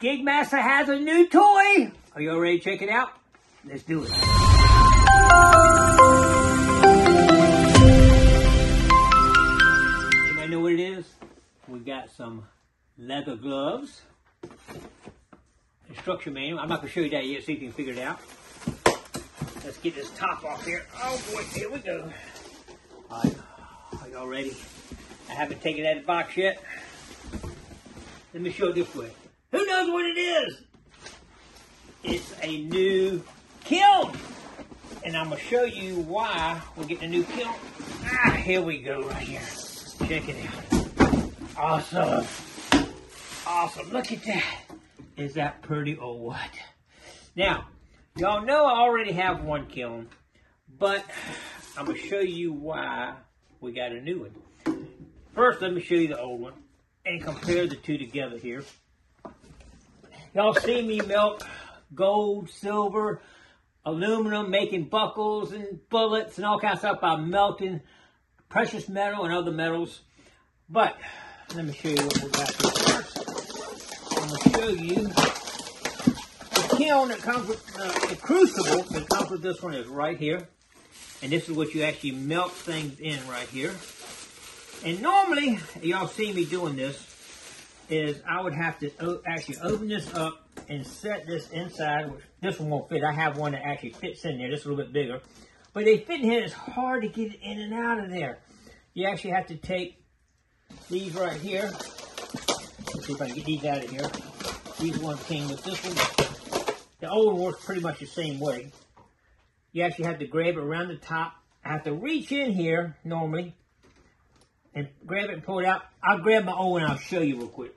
Gigmaster has a new toy. Are you all ready to check it out? Let's do it. Anybody know what it is? We got some leather gloves. Instruction manual. I'm not going to show you that yet, so you can figure it out. Let's get this top off here. Oh boy, here we go. All right, are y'all ready? I haven't taken it out of the box yet. Let me show it this way. Who knows what it is? It's a new kiln. And I'm going to show you why we're getting a new kiln. Here we go right here. Check it out. Awesome. Awesome. Look at that. Is that pretty or what? Now, y'all know I already have one kiln, but I'm going to show you why we got a new one. First, let me show you the old one and compare the two together here. Y'all see me melt gold, silver, aluminum, making buckles and bullets and all kinds of stuff by melting precious metal and other metals. But let me show you what we got here first. I'm going to show you the kiln that comes with the crucible that comes with this one is right here. And this is what you actually melt things in right here. And normally, y'all see me doing this, is I would have to actually open this up and set this inside. Which this one won't fit. I have one that actually fits in there. This is a little bit bigger. But they fit in here. It's hard to get it in and out of there. You actually have to take these right here. Let's see if I can get these out of here. These ones came with this one. The old one works pretty much the same way. You actually have to grab it around the top. I have to reach in here normally and grab it and pull it out. I'll grab my own and I'll show you real quick.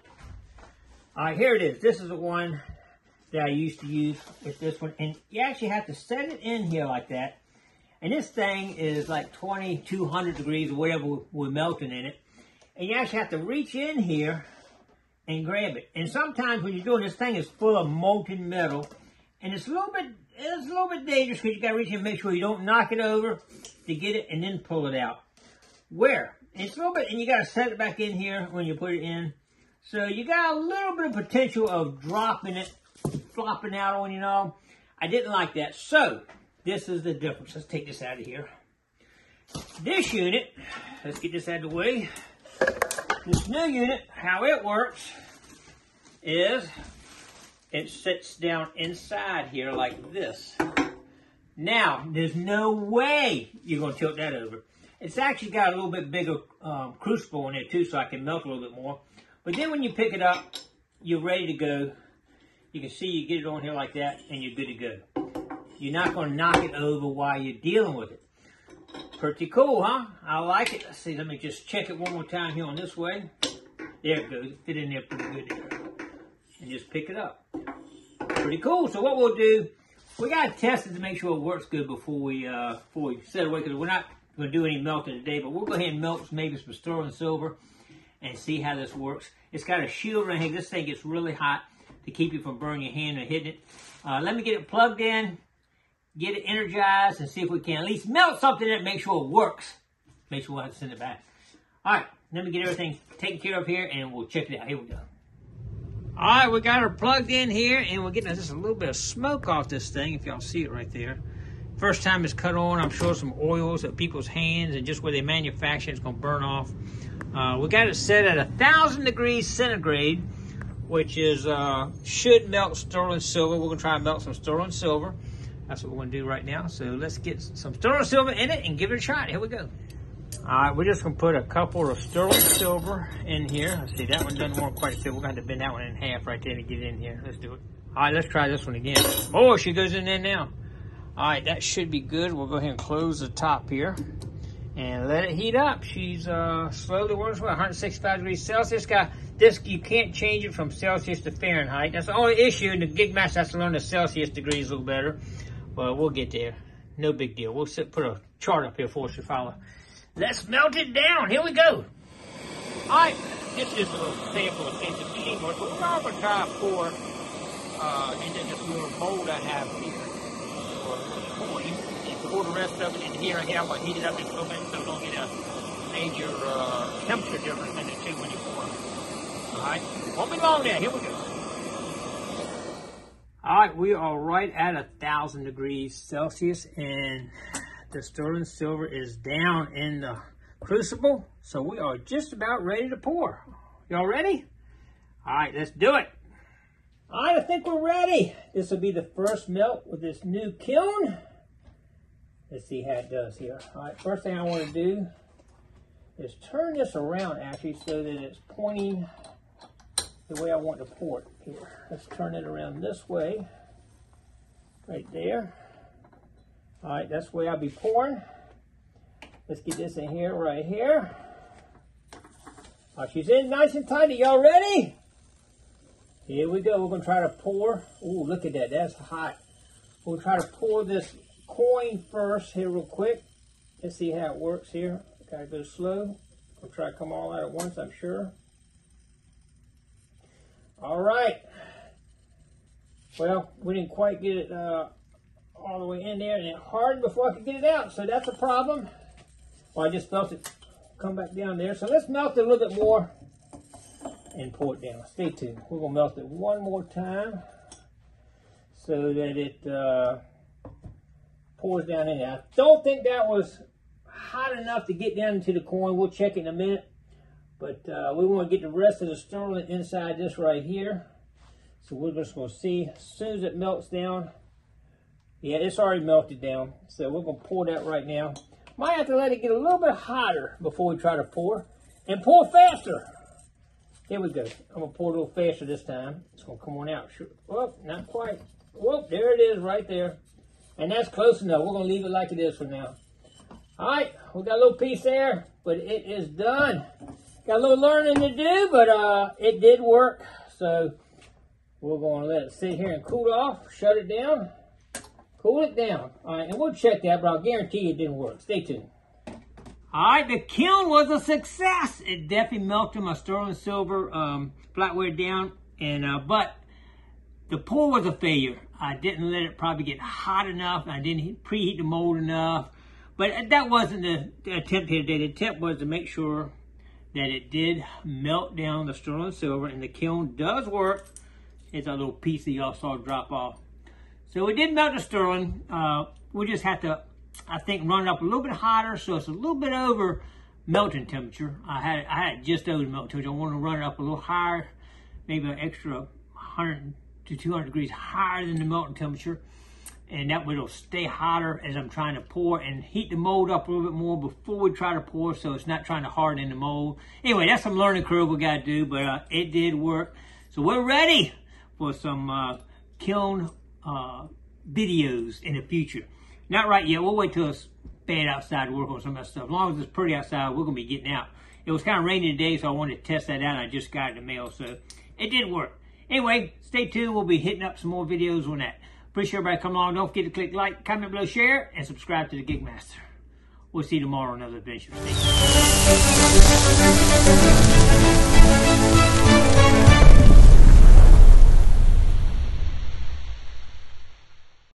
All right, here it is. This is the one that I used to use. It's this one. And you actually have to set it in here like that. And this thing is like 2200 degrees or whatever we're melting in it. And you actually have to reach in here and grab it. And sometimes when you're doing this thing is full of molten metal. And it's a little bit dangerous because you got to reach in and make sure you don't knock it over to get it and then pull it out. It's a little bit, and you got to set it back in here when you put it in. So you got a little bit of potential of dropping it, flopping out on you know. I didn't like that. So this is the difference. Let's take this out of here. This unit, let's get this out of the way. This new unit, how it works is it sits down inside here like this. Now, there's no way you're going to tilt that over. It's actually got a little bit bigger crucible in it too, so I can melt a little bit more. But then when you pick it up, you're ready to go. You can see you get it on here like that, and you're good to go. You're not going to knock it over while you're dealing with it. Pretty cool, huh? I like it. Let's see, let me just check it one more time here on this way. There it goes. Fit in there pretty good there. And just pick it up. Pretty cool. So what we'll do, we got to test it to make sure it works good before we set it away, because we're not going to do any melting today, but we'll go ahead and melt maybe some sterling silver and see how this works. It's got a shield right here. This thing gets really hot to keep you from burning your hand or hitting it. Let me get it plugged in, get it energized, and see if we can at least melt something in it, make sure it works. Make sure we'll have to send it back. All right, let me get everything taken care of here, and we'll check it out. Here we go. All right, we got her plugged in here, and we're getting just a little bit of smoke off this thing, if y'all see it right there. First time it's cut on, I'm sure some oils at people's hands and just where they manufacture it's going to burn off. We got it set at 1,000 degrees centigrade, which is should melt sterling silver. We're going to try and melt some sterling silver. That's what we're going to do right now. So let's get some sterling silver in it and give it a shot. Here we go. All right, we're just going to put a couple of sterling silver in here. Let's see, that one doesn't want quite so we're going to have to bend that one in half right there to get it in here. Let's do it. All right, let's try this one again. Oh, she goes in there now. All right, that should be good. We'll go ahead and close the top here and let it heat up. She's slowly working with 165 degrees Celsius. This, you can't change it from Celsius to Fahrenheit. That's the only issue, and the Gigmaster has to learn the Celsius degrees a little better. But we'll get there. No big deal. We'll put a chart up here for us to follow. Let's melt it down. Here we go. All right, this is a little sample of things that she works with. We're going to try to pour into this little mold I have here. Pour the rest of it in here. Again, I'm going to heat it up just a little bit so we don't get a major temperature difference in the two when you pour it. All right, won't be long now. Here we go. right, we are right at 1,000 degrees Celsius, and the sterling silver is down in the crucible, so we are just about ready to pour. Y'all ready? All right, let's do it. All right, I think we're ready. This will be the first melt with this new kiln. Let's see how it does here. All right, first thing I want to do is turn this around actually so that it's pointing the way I want to pour it here. Let's turn it around this way, right there. All right, that's the way I'll be pouring. Let's get this in here, right here. All right, she's in nice and tight. Are y'all ready? Here we go. We're going to try to pour. Ooh, look at that. That's hot. We'll try to pour this coin first here real quick. Let's see how it works here. Gotta go slow. We'll try to come all out at once, I'm sure. All right. Well, we didn't quite get it all the way in there, and it hardened before I could get it out, so that's a problem. Well, I just felt it come back down there. So let's melt it a little bit more and pour it down. Stay tuned. We're going to melt it one more time so that it pours down in there. I don't think that was hot enough to get down into the coin. We'll check it in a minute. But we want to get the rest of the sterling inside this right here. So we're just going to see as soon as it melts down. Yeah, it's already melted down. So we're going to pour that right now. Might have to let it get a little bit hotter before we try to pour. And pour faster. Here we go. I'm going to pour a little faster this time. It's going to come on out. Sure. Well, not quite. Whoop, there it is right there. And that's close enough. We're going to leave it like it is for now. All right, we got a little piece there, but it is done. Got a little learning to do, but it did work. So we're going to let it sit here and cool off, shut it down, cool it down. All right, and we'll check that, but I'll guarantee you it didn't work. Stay tuned. All right, the kiln was a success. It definitely melted my sterling silver flatware down, and but the pour was a failure. I didn't let it probably get hot enough. I didn't preheat the mold enough. But that wasn't the attempt here today. The attempt was to make sure that it did melt down the sterling silver, and the kiln does work. It's a little piece that y'all saw drop off. So it did melt the sterling. We just have to, I think, run it up a little bit hotter so it's a little bit over melting temperature. I had it just over melting temperature. I want to run it up a little higher, maybe an extra 100 to 200 degrees higher than the melting temperature. And that way it'll stay hotter as I'm trying to pour, and heat the mold up a little bit more before we try to pour, so it's not trying to harden in the mold. Anyway, that's some learning curve we got to do, but it did work. So we're ready for some kiln videos in the future. Not right yet. We'll wait till it's bad outside to work on some of that stuff. As long as it's pretty outside, we're going to be getting out. It was kind of rainy today, so I wanted to test that out, and I just got it in the mail, so it did work. Anyway, stay tuned. We'll be hitting up some more videos on that. Appreciate everybody coming along. Don't forget to click like, comment below, share, and subscribe to the Gigmaster. We'll see you tomorrow on another adventure. Stay tuned.